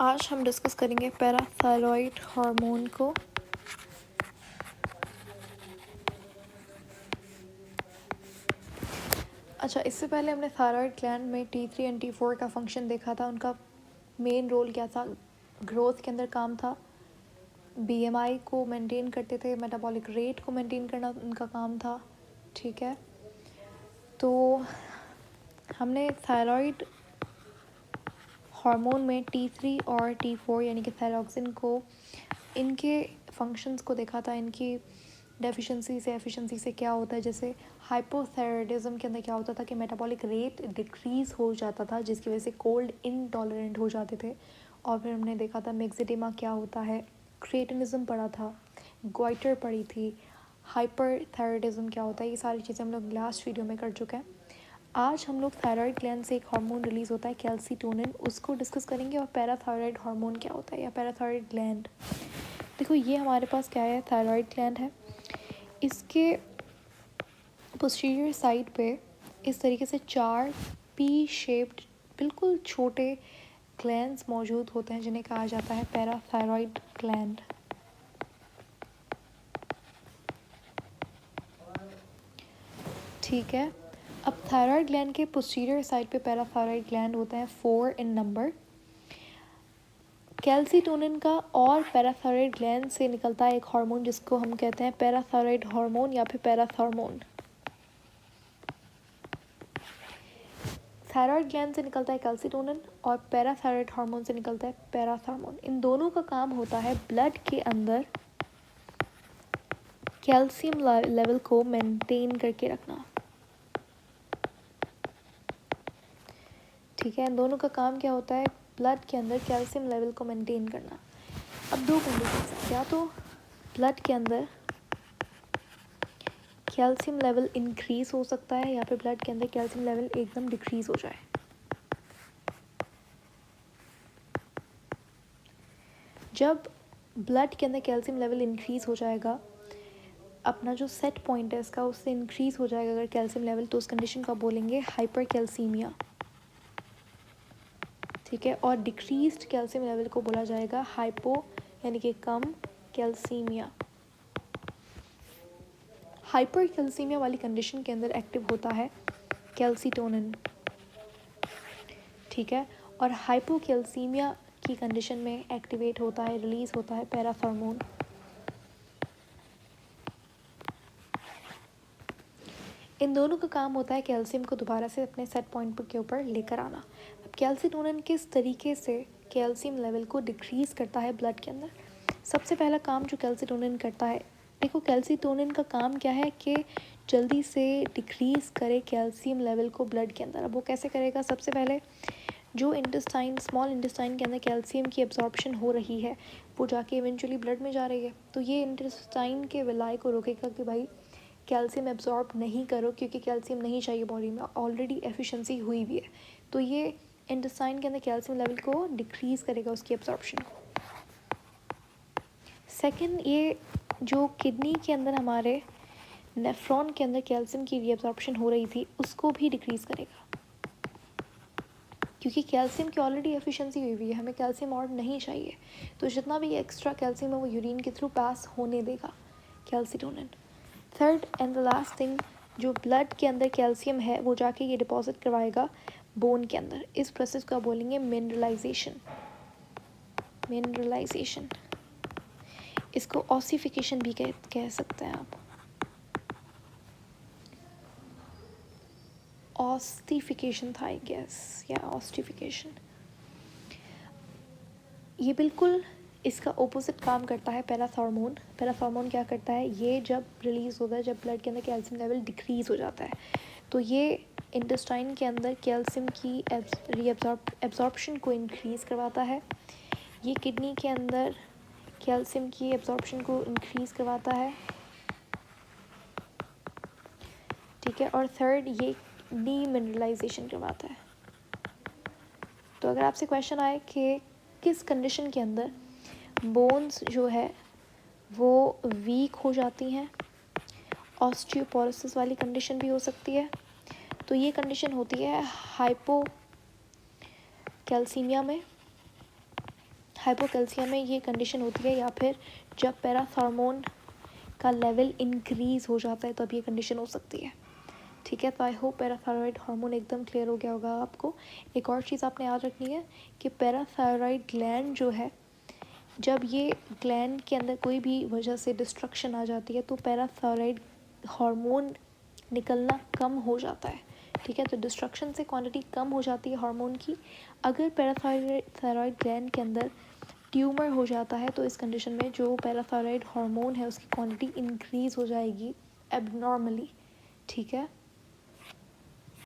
आज हम डिस्कस करेंगे पैराथायरॉइड हार्मोन को। अच्छा, इससे पहले हमने थायराइड ग्लैंड में T3 एंड T4 का फंक्शन देखा था। उनका मेन रोल क्या था? ग्रोथ के अंदर काम था, BMI को मेंटेन करते थे, मेटाबॉलिक रेट को मेंटेन करना उनका काम था। ठीक है, तो हमने थायराइड हार्मोन में T3 और T4 यानी कि थायरॉक्सिन को, इनके फंक्शंस को देखा था। इनकी डेफिशिएंसी से एफिशिएंसी से क्या होता है, जैसे हाइपोथायराइडिज्म के अंदर क्या होता था कि मेटाबॉलिक रेट डिक्रीज़ हो जाता था, जिसकी वजह से कोल्ड इनटॉलरेंट हो जाते थे। और फिर हमने देखा था मिक्सिडिमा क्या होता है, क्रिएटिनिज्म पढ़ा था, गोइटर पढ़ी थी, हाइपरथायराइडिज्म क्या होता है। ये सारी चीज़ें हम लोग लास्ट वीडियो में कर चुके हैं। आज हम लोग थायराइड ग्लैंड से एक हार्मोन रिलीज़ होता है कैल्सीटोनिन, उसको डिस्कस करेंगे। और पैराथायराइड हार्मोन क्या होता है या पैराथायराइड ग्लैंड। देखो, ये हमारे पास क्या है, थायराइड ग्लैंड है। इसके पोस्टीरियर साइड पे इस तरीके से 4 पी शेप्ड बिल्कुल छोटे ग्लैंड्स मौजूद होते हैं, जिन्हें कहा जाता है पैराथायराइड ग्लैंड। ठीक है, अब थायराइड ग्लैंड के पोस्टीरियर साइड पे पैराथायराइड ग्लैंड होते हैं 4 इन नंबर। कैल्सीटोनिन का और पैराथायराइड ग्लैंड से निकलता है एक हार्मोन जिसको हम कहते हैं पैराथायराइड हार्मोन या फिर पैराथॉर्मोन। थायराइड ग्लैंड से निकलता है कैल्सीटोनिन और पैराथायराइड हार्मोन से निकलता है पैराथॉर्मोन। इन दोनों का काम होता है ब्लड के अंदर कैल्शियम लेवल को मेंटेन करके रखना। ठीक है, इन दोनों का काम क्या होता है, ब्लड के अंदर कैल्शियम लेवल को मेंटेन करना। अब दो कंडीशन है, या तो ब्लड के अंदर कैल्शियम लेवल इंक्रीज हो सकता है या फिर ब्लड के अंदर कैल्शियम लेवल एकदम डिक्रीज हो जाए। जब ब्लड के अंदर कैल्शियम लेवल इंक्रीज हो जाएगा, अपना जो सेट पॉइंट है इसका उससे इंक्रीज हो जाएगा अगर कैल्शियम लेवल, तो उस कंडीशन को बोलेंगे हाइपर कैल्सीमिया। ठीक है, और डिक्रीज्ड कैल्शियम लेवल को बोला जाएगा हाइपो यानी कि कम कैल्सीमिया। हाइपर कैल्सीमिया वाली कंडीशन के अंदर एक्टिव होता है कैल्सीटोनिन। ठीक है, और हाइपोकैल्सीमिया की कंडीशन में एक्टिवेट होता है, रिलीज होता है पैराथॉर्मोन। इन दोनों का काम होता है कैल्शियम को दोबारा से अपने सेट पॉइंट के ऊपर लेकर आना। अब कैल्सीटोनिन किस तरीके से कैल्शियम लेवल को डिक्रीज करता है ब्लड के अंदर? सबसे पहला काम जो कैल्सीटोनिन करता है, देखो कैल्सीटोनिन का काम क्या है कि जल्दी से डिक्रीज करे कैल्शियम लेवल को ब्लड के अंदर। अब वो कैसे करेगा? सबसे पहले जो इंटेस्टाइन, स्मॉल इंटेस्टाइन के अंदर कैल्शियम की एब्जॉर्प्शन हो रही है वो जाके इवेंचुअली ब्लड में जा रही है, तो ये इंटेस्टाइन के विलाय को रोकेगा कि भाई कैल्शियम एब्जॉर्ब नहीं करो, क्योंकि कैल्शियम नहीं चाहिए बॉडी में, ऑलरेडी एफिशिएंसी हुई भी है। तो ये इंटेस्टाइन के अंदर कैल्शियम लेवल को डिक्रीज़ करेगा, उसकी एब्जॉर्प्शन को। सेकंड, ये जो किडनी के अंदर हमारे नेफ्रॉन के अंदर कैल्शियम की रीअब्जॉर्प्शन हो रही थी उसको भी डिक्रीज़ करेगा, क्योंकि कैल्शियम की ऑलरेडी एफिशिएंसी हुई है, हमें कैल्शियम और नहीं चाहिए। तो जितना भी एक्स्ट्रा कैल्शियम है वो यूरिन के थ्रू पास होने देगा calcitonin. Third and the last thing, जो ब्लड के अंदर कैल्शियम है वो जाके ये डिपॉजिट करवाएगा बोन के अंदर। इस प्रोसेस को आप बोलेंगे मिनरलाइजेशन। मिनरलाइजेशन, इसको ऑसिफिकेशन भी कह सकते हैं आप। ऑस्टिफिकेशन था आई गेस, या ऑस्टिफिकेशन। ये बिल्कुल इसका ओपोजिट काम करता है पैराथॉर्मोन। पैराथॉर्मोन क्या करता है, ये जब रिलीज़ होता है, जब ब्लड के अंदर कैल्शियम लेवल डिक्रीज़ हो जाता है, तो ये इंटेस्टाइन के अंदर कैल्शियम की एब्जॉर्प्शन को इंक्रीज़ करवाता है। ये किडनी के अंदर कैल्शियम की एब्जॉर्प्शन को इंक्रीज़ करवाता है। ठीक है, और थर्ड, ये डीमिनरलाइजेशन करवाता है। तो अगर आपसे क्वेश्चन आए कि किस कंडीशन के अंदर बोन्स जो है वो वीक हो जाती हैं, ऑस्टियोपोरोसिस वाली कंडीशन भी हो सकती है, तो ये कंडीशन होती है हाइपो कैल्सीमिया में। हाइपोकैल्सिया में ये कंडीशन होती है, या फिर जब पैराथॉर्मोन का लेवल इंक्रीज़ हो जाता है तब ये कंडीशन हो सकती है। ठीक है, तो आई होप पैराथायरॉयड हार्मोन एकदम क्लियर हो गया होगा आपको। एक और चीज़ आपने याद रखनी है कि पैराथायरॉयड ग्लैंड जो है, जब ये ग्लैंड के अंदर कोई भी वजह से डिस्ट्रक्शन आ जाती है तो पैराथायरॉयड हार्मोन निकलना कम हो जाता है। ठीक है, तो डिस्ट्रक्शन से क्वांटिटी कम हो जाती है हार्मोन की। अगर पैराथायरॉयड ग्लैंड के अंदर ट्यूमर हो जाता है तो इस कंडीशन में जो पैराथायरॉयड हार्मोन है उसकी क्वांटिटी इंक्रीज़ हो जाएगी एबनॉर्मली। ठीक है,